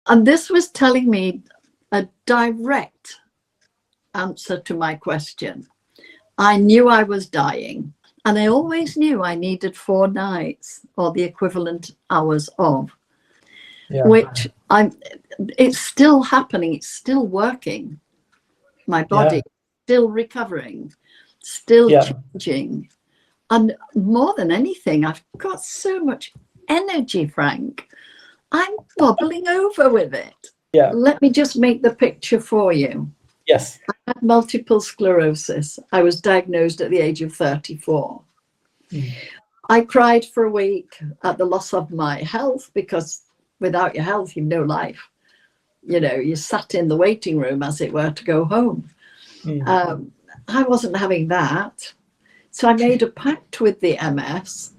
And this was telling me a direct answer to my question. I knew I was dying, and I always knew I needed 4 nights or the equivalent hours of, which it's still happening. It's still working. My body still recovering, still changing. And more than anything, I've got so much energy, Frank. I'm bubbling over with it. Let me just make the picture for you. Yes. I had multiple sclerosis. I was diagnosed at the age of 34. I cried for a week at the loss of my health, because without your health, you've no life. You know, you sat in the waiting room, as it were, to go home. I wasn't having that. So I made a pact with the MS,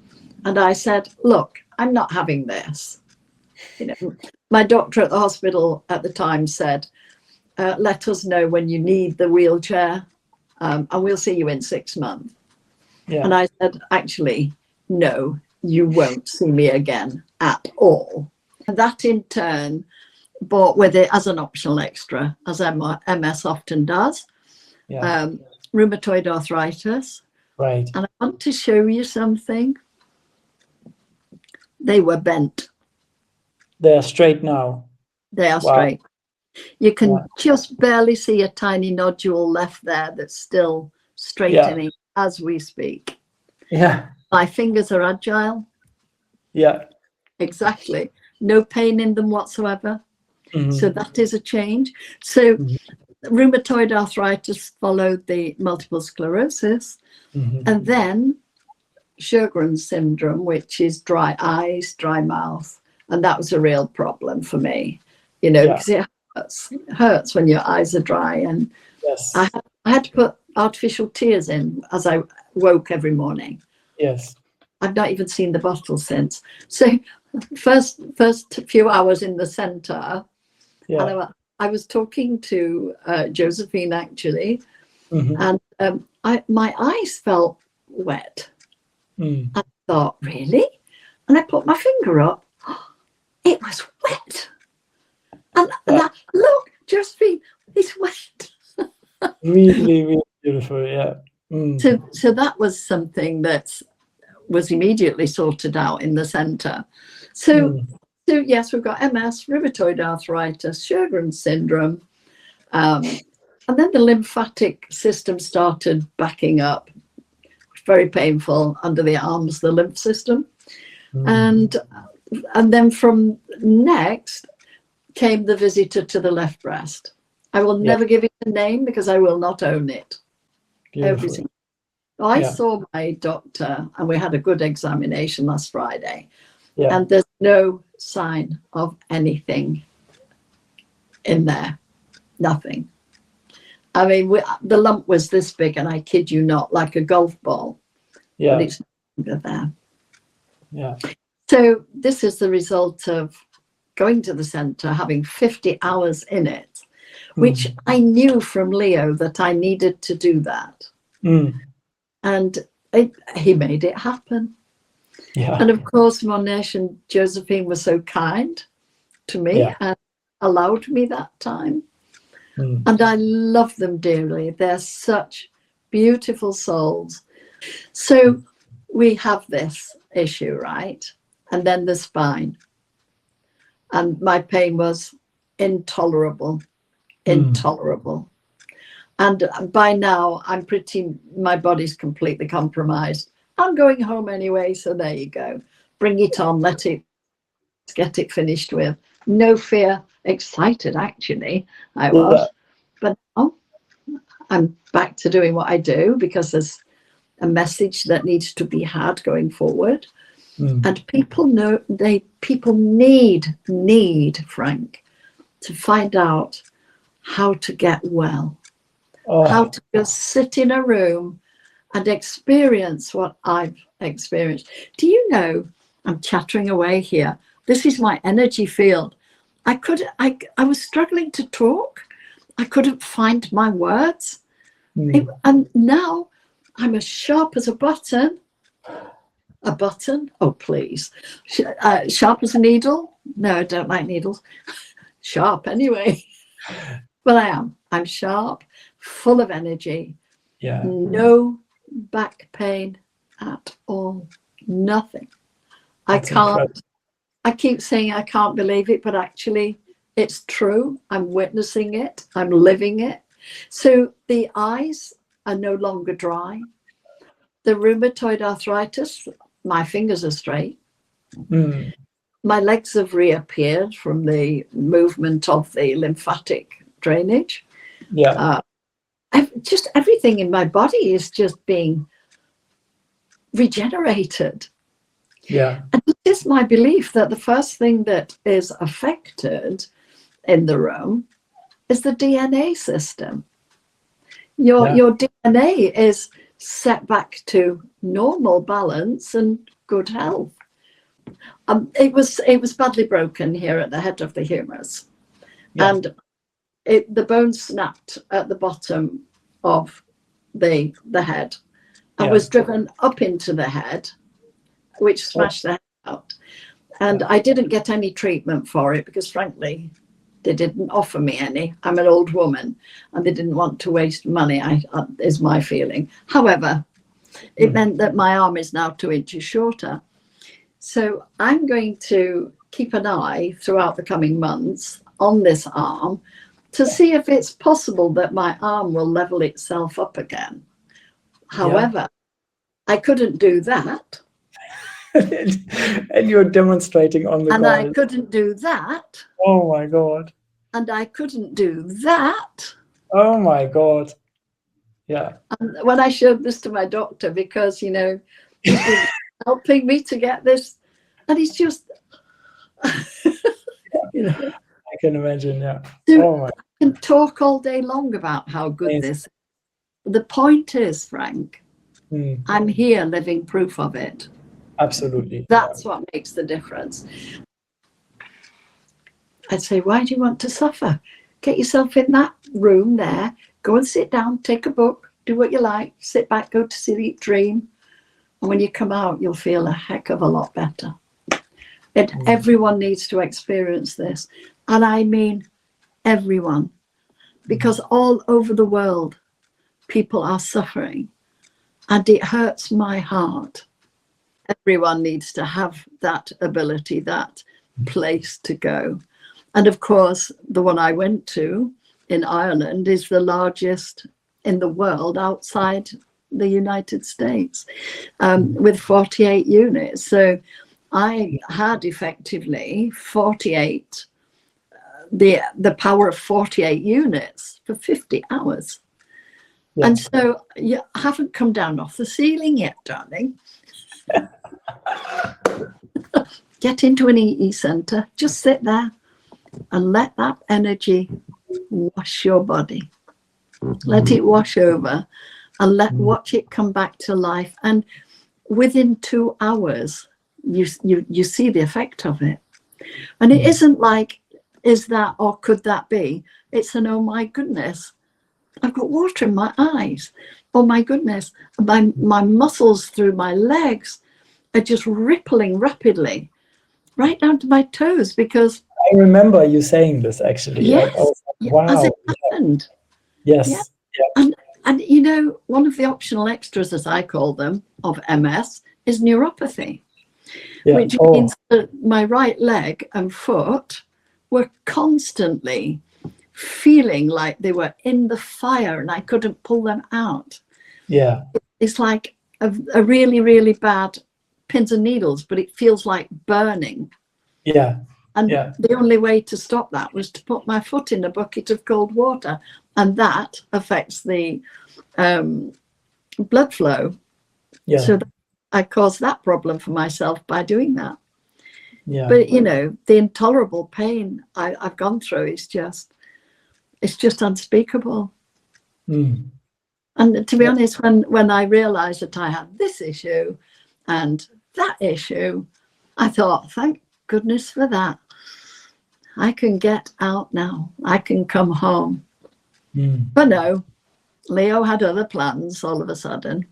and I said, look, I'm not having this. You know, my doctor at the hospital at the time said, let us know when you need the wheelchair, and we'll see you in 6 months. And I said, actually, no, you won't see me again at all. And that in turn brought with it, as an optional extra, as MS often does, rheumatoid arthritis. Right. And I want to show you something. They were bent. They're straight now. They are straight. You can just barely see a tiny nodule left there that's still straightening as we speak. My fingers are agile. Exactly. No pain in them whatsoever. So that is a change. So rheumatoid arthritis followed the multiple sclerosis, and then Sjogren's syndrome, which is dry eyes, dry mouth. And that was a real problem for me, you know, because it hurts when your eyes are dry. And I had to put artificial tears in as I woke every morning. I've not even seen the bottle since. So first few hours in the center, and I was talking to Josephine, actually, and my eyes felt wet. I thought, really? And I put my finger up. It was wet. And I, look, Josephine, it's wet. Really, really beautiful, So that was something that was immediately sorted out in the center. So yes, we've got MS, rheumatoid arthritis, Sjogren's syndrome, and then the lymphatic system started backing up. Very painful under the arms, the lymph system, and then from next came the visitor to the left breast. I will never give it a name because I will not own it. Everything. I saw my doctor, and we had a good examination last Friday, and there's no sign of anything in there. Nothing. I mean, the lump was this big, and I kid you not, like a golf ball. But it's no longer there. So this is the result of going to the center, having 50 hours in it, which I knew from Leo that I needed to do that. And he made it happen. And of course, Monesh and Josephine were so kind to me and allowed me that time. And I love them dearly. They're such beautiful souls. So we have this issue, right? And then the spine. And my pain was intolerable, intolerable. And by now, my body's completely compromised. I'm going home anyway, so there you go. Bring it on, let's get it finished with. No fear, excited actually, I was. But now I'm back to doing what I do, because there's a message that needs to be had going forward. And people need, Frank, to find out how to get well, how to just sit in a room and experience what I've experienced. Do you know, I'm chattering away here. This is my energy field. I was struggling to talk. I couldn't find my words. And now I'm as sharp as a button. A button? Oh, please. Sharp as a needle? No, I don't like needles. sharp anyway. But I am. I'm sharp, full of energy. Yeah. No back pain at all. Nothing. That's I can't. incredible. I keep saying I can't believe it, but actually it's true. I'm witnessing it. I'm living it. So the eyes are no longer dry. The rheumatoid arthritis, my fingers are straight. Mm. My legs have reappeared from the movement of the lymphatic drainage. Yeah. Just everything in my body is just being regenerated. Yeah. And it is my belief that the first thing that is affected in the room is the DNA system. Your DNA is set back to normal balance and good health. It was badly broken here at the head of the humerus, and the bone snapped at the bottom of the head and was driven up into the head, which smashed the head out. And I didn't get any treatment for it because, frankly, they didn't offer me any. I'm an old woman and they didn't want to waste money, is my feeling. However, it meant that my arm is now 2 inches shorter. So I'm going to keep an eye throughout the coming months on this arm to see if it's possible that my arm will level itself up again. However, I couldn't do that. And you're demonstrating on the And ground. I couldn't do that. Oh my God. And I couldn't do that. Oh my God. Yeah. And when I showed this to my doctor, because, you know, he's been helping me to get this, and he's just, you know. I can imagine, yeah. So oh my. I can talk all day long about how good this is. The point is, Frank, I'm here living proof of it. Absolutely. That's what makes the difference. I'd say, why do you want to suffer? Get yourself in that room there, go and sit down, take a book, do what you like, sit back, go to sleep, dream. And when you come out, you'll feel a heck of a lot better. Everyone needs to experience this. And I mean everyone, because all over the world, people are suffering. And it hurts my heart. Everyone needs to have that ability, that place to go. And of course, the one I went to in Ireland is the largest in the world outside the United States, with 48 units. So I had effectively 48, the power of 48 units for 50 hours. Yeah. And so you haven't come down off the ceiling yet, darling. Get into an EE center, just sit there and let that energy wash your body. Let it wash over and watch it come back to life. And within 2 hours, you see the effect of it. And it isn't like, is that or could that be? It's an, oh my goodness, I've got water in my eyes. Oh my goodness, my muscles through my legs are just rippling rapidly, right down to my toes, because I remember you saying this actually. Yes, like, wow. As it happened. Yes. Yeah. Yeah. And you know, one of the optional extras, as I call them, of MS is neuropathy, which means that my right leg and foot were constantly feeling like they were in the fire and I couldn't pull them out. Yeah. It's like a really, really bad pins and needles, but it feels like burning. Yeah. And the only way to stop that was to put my foot in a bucket of cold water. And that affects the blood flow. Yeah. So I caused that problem for myself by doing that. Yeah. But, you know, the intolerable pain I've gone through is just, it's just unspeakable. And to be honest, when I realized that I had this issue and that issue, I thought, thank goodness for that. I can get out now. I can come home. But no, Leo had other plans all of a sudden.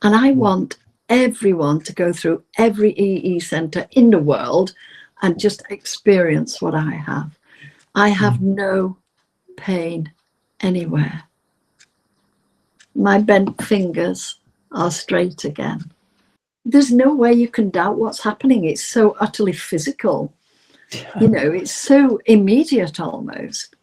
And I want everyone to go through every EE center in the world and just experience what I have. I have no pain anywhere. My bent fingers are straight again. There's no way you can doubt what's happening. It's so utterly physical. You know, it's so immediate almost.